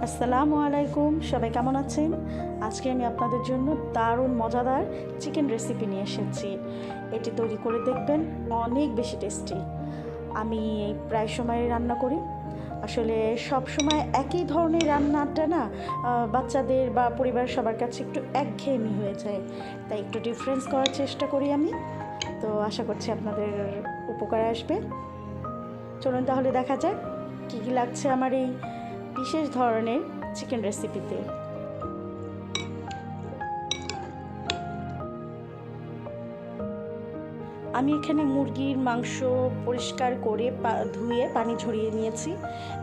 আসসালামু আলাইকুম, সবাই কেমন আছেন? আজকে আমি আপনাদের জন্য দারুণ মজাদার চিকেন রেসিপি নিয়ে এসেছি। এটি তৈরি করে দেখবেন, অনেক বেশি টেস্টি। আমি প্রায় সময় রান্না করি। আসলে সব সময় একই ধরনের রান্নাটা না বাচ্চাদের বা পরিবারের সবার কাছে একটু একঘেয়েমি হয়ে যায়, তাই একটু ডিফারেন্স করার চেষ্টা করি আমি। তো আশা করছি আপনাদের উপকারে আসবে। চলুন তাহলে দেখা যাক কী কী লাগছে আমার এই বিশেষ ধরনের চিকেন রেসিপিতে। আমি এখানে মুরগির মাংস পরিষ্কার করে ধুয়ে পানি ঝরিয়ে নিয়েছি।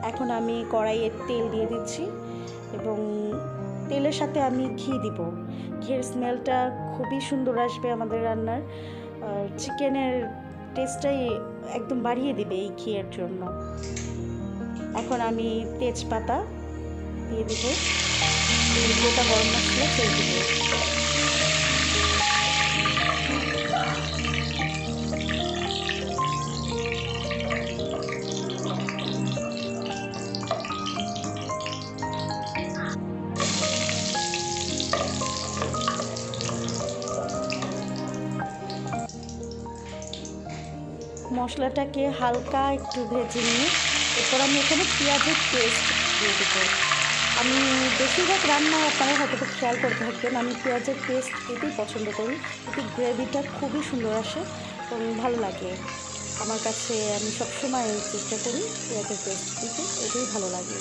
এখন আমি কড়াইয়ে তেল দিয়ে দিচ্ছি এবং তেলের সাথে আমি ঘি দিব। ঘিয়ের স্মেলটা খুবই সুন্দর আসবে আমাদের রান্নার। চিকেনের টেস্টটাই একদম বাড়িয়ে দিবে এই ঘিয়ের জন্য। এখন আমি তেজপাতা দিয়ে দেব, গোটা গরম মশলা ছেড়ে দেব। মশলাটাকে হালকা একটু ভেজে নিয়ে এরপর আমি এখানে পেঁয়াজের পেস্ট দিয়ে দেবো। আমি বেশিরভাগ রান্নায় আপনারা হয়তো খেয়াল করে থাকবেন, আমি পেঁয়াজের পেস্ট দিতেই পছন্দ করি। এতে গ্রেভিটা খুবই সুন্দর আসে এবং ভালো লাগে আমার কাছে। আমি সবসময় চেষ্টা করি পেঁয়াজের পেস্ট দিতে, এটাই ভালো লাগে।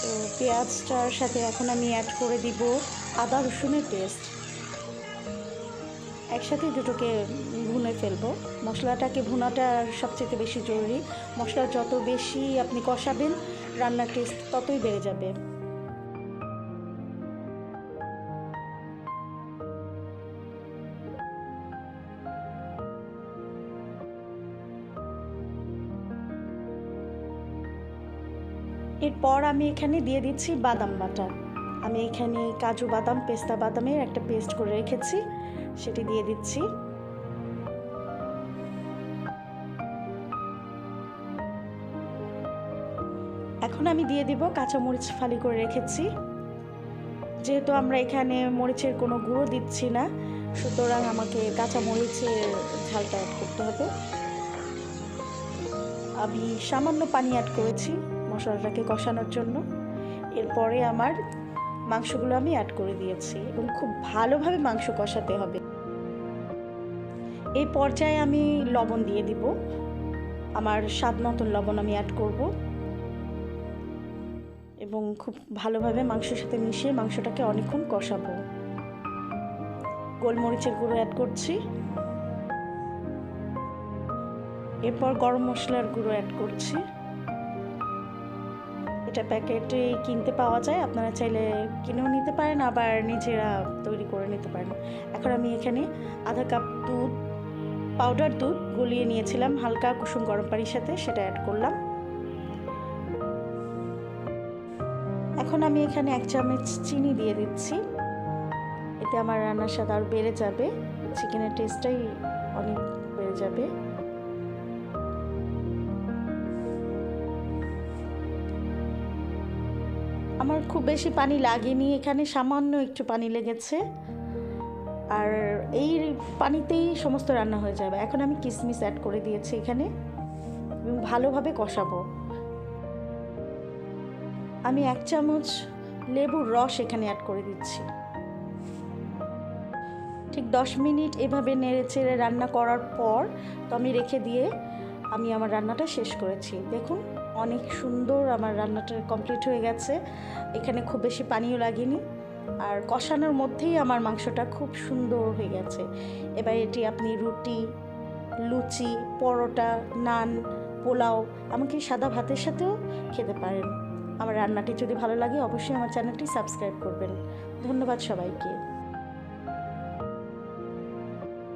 তো পেঁয়াজটার সাথে এখন আমি অ্যাড করে দিব আদা রসুনের পেস্ট। একসাথে দুটোকে ভুনে ফেলবো। মশলাটাকে ভুনাটা সবচেয়ে বেশি জরুরি। মশলা যত বেশি আপনি কষাবেন, রান্নার টেস্ট ততই বেড়ে যাবে। এরপর আমি এখানে দিয়ে দিচ্ছি বাদাম বাটা। আমি এখানে কাজু বাদাম, পেস্তা বাদামের একটা পেস্ট করে রেখেছি, সেটি দিয়ে দিচ্ছি। এখন আমি দিয়ে দিব কাঁচামরিচ ফালি করে রেখেছি। যেহেতু আমরা এখানে মরিচের কোনো গুঁড়ো দিচ্ছি না, সুতরাং আমাকে কাঁচামরিচের ঝালটা অ্যাড করতে হবে। আমি সামান্য পানি অ্যাড করেছি মশলাটাকে কষানোর জন্য। এরপরে আমার মাংসগুলো আমি অ্যাড করে দিয়েছি এবং খুব ভালোভাবে মাংস কষাতে হবে। এই পর্যায়ে আমি লবণ দিয়ে দিব, আমার স্বাদ মতন লবণ আমি অ্যাড করব এবং খুব ভালোভাবে মাংসের সাথে মিশিয়ে মাংসটাকে অনেকক্ষণ কষাবো। গোলমরিচের গুঁড়ো অ্যাড করছি, এরপর গরম মশলার গুঁড়ো অ্যাড করছি। এটা প্যাকেটে কিনতে পাওয়া যায়, আপনারা চাইলে কিনেও নিতে পারেন, আবার নিজেরা তৈরি করে নিতে পারেন। এখন আমি এখানে আধা কাপ দুধ, পাউডার দুধ গলিয়ে নিয়েছিলাম হালকা কুসুম গরম পানির সাথে, সেটা অ্যাড করলাম। এখন আমি এখানে 1 চামচ চিনি দিয়ে দিচ্ছি। এতে আমার রান্নার স্বাদ আরও বেড়ে যাবে, চিকেনের টেস্টটাই অনেক বেড়ে যাবে। আমার খুব বেশি পানি লাগেনি, এখানে সামান্য একটু পানি লেগেছে, আর এই পানিতেই সমস্ত রান্না হয়ে যাবে। এখন আমি কিশমিশ অ্যাড করে দিয়েছি এখানে এবং ভালোভাবে কষাবো। আমি 1 চামচ লেবুর রস এখানে অ্যাড করে দিচ্ছি। ঠিক 10 মিনিট এভাবে নেড়েচেড়ে রান্না করার পর তো আমি রেখে দিয়ে আমি আমার রান্নাটা শেষ করেছি। দেখুন অনেক সুন্দর আমার রান্নাটা কমপ্লিট হয়ে গেছে। এখানে খুব বেশি পানিও লাগেনি, আর কষানোর মধ্যেই আমার মাংসটা খুব সুন্দর হয়ে গেছে। এবার এটি আপনি রুটি, লুচি, পরোটা, নান, পোলাও, এমনকি সাদা ভাতের সাথেও খেতে পারেন। আমার রান্নাটি যদি ভালো লাগে অবশ্যই আমার চ্যানেলটি সাবস্ক্রাইব করবেন। ধন্যবাদ সবাইকে।